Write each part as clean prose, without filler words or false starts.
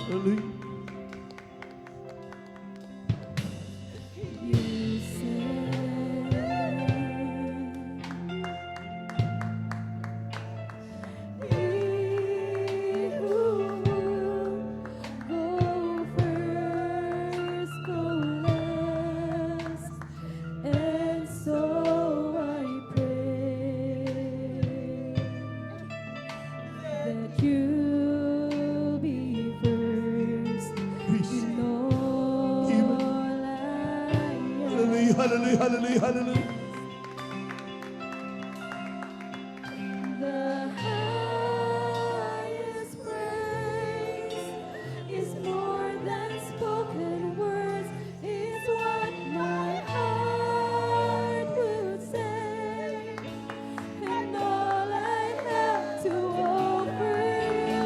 Hallelujah. You say he who go first go last, and so I pray that you'll be first in all I am. Hallelujah, hallelujah, hallelujah, hallelujah. The highest praise is more than spoken words, is what my heart would say, and all I have to offer you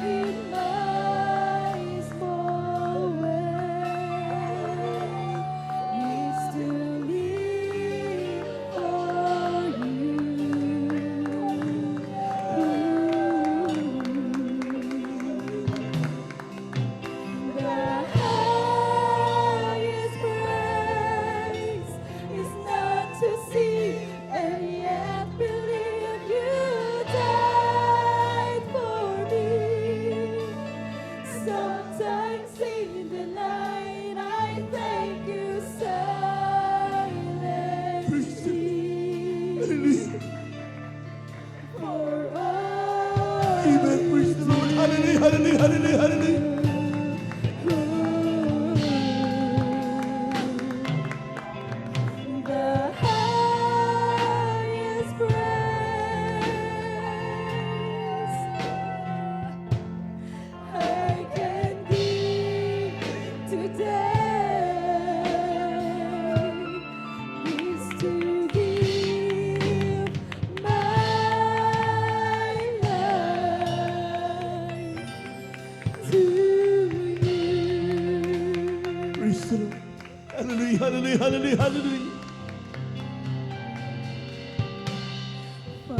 in my small way is to live for you. The highest praise is not to see and yet believe you died for me. Sometimes in the night I thank you silently for all. Amen. Praise the Lord. Hallelujah, hallelujah, hallelujah, hallelujah. The highest praise I can give today is to give my life to you. Praise the Lord. Hallelujah, hallelujah, hallelujah, hallelujah. Praise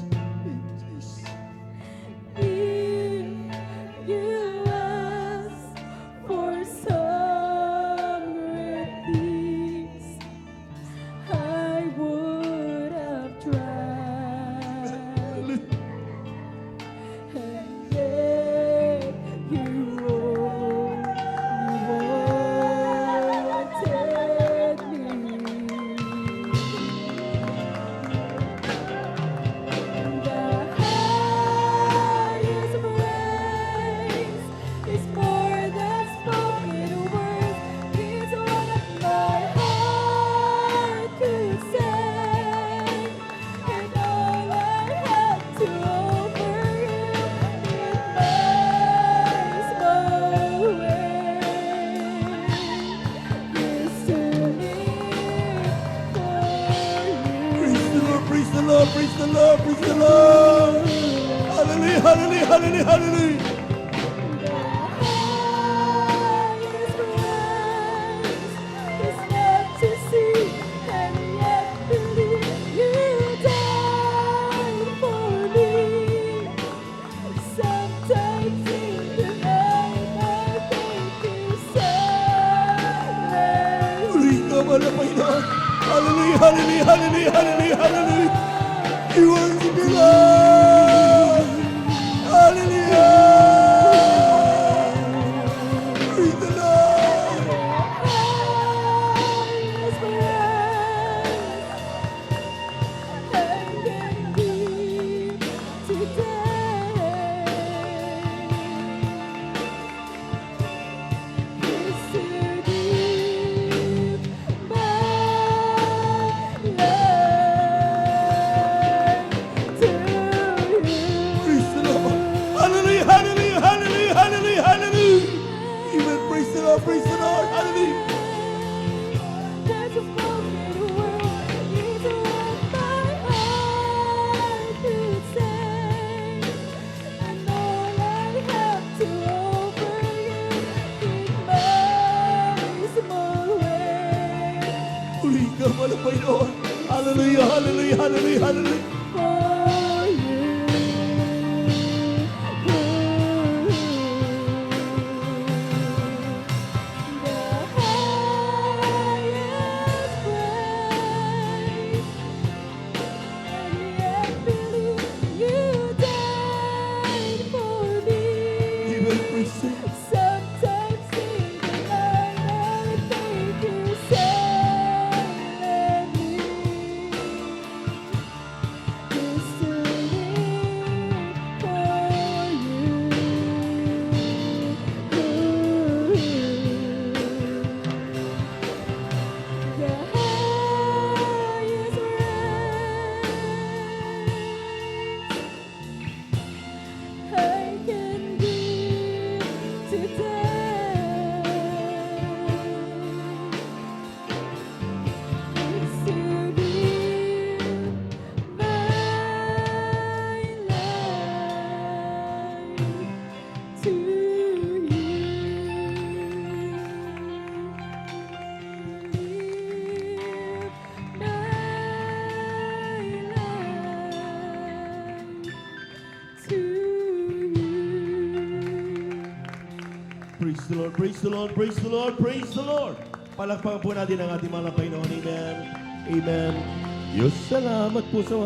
the Lord. Jesus. If you ask for some great things, I would have tried, Hallelujah. and yet you wanted me. The highest praise is more than spoken words, is what my heart could say, and all I have to offer you in my small way is to live for Praise the you. Lord, praise the Lord, praise the Lord, praise the Lord. Hallelujah, hallelujah, hallelujah, hallelujah. The highest praise is not to see and yet believe you died for me. Sometimes in the night I thank you Puri ka ba na Panginoon? Hallelujah, hallelujah, hallelujah, hallelujah, hallelujah. You worship you, Lord. Hallelujah. Praise the Lord. highest praise I can give today is to give my life to you. Praise the Lord. Hallelujah, hallelujah, hallelujah, hallelujah, hallelujah. Amen. Praise the Lord, praise the Lord. Hallelujah. There's a broken world, is what my heart could say, and all I have to offer you in my small way Puri ka ba na Panginoon? Hallelujah, hallelujah, hallelujah, hallelujah. for you. Praise the Lord, praise the Lord, praise the Lord, praise the Lord. Palakpakan po natin ang ating mga Panginoon. Amen. Amen. Diyos, salamat po sa mga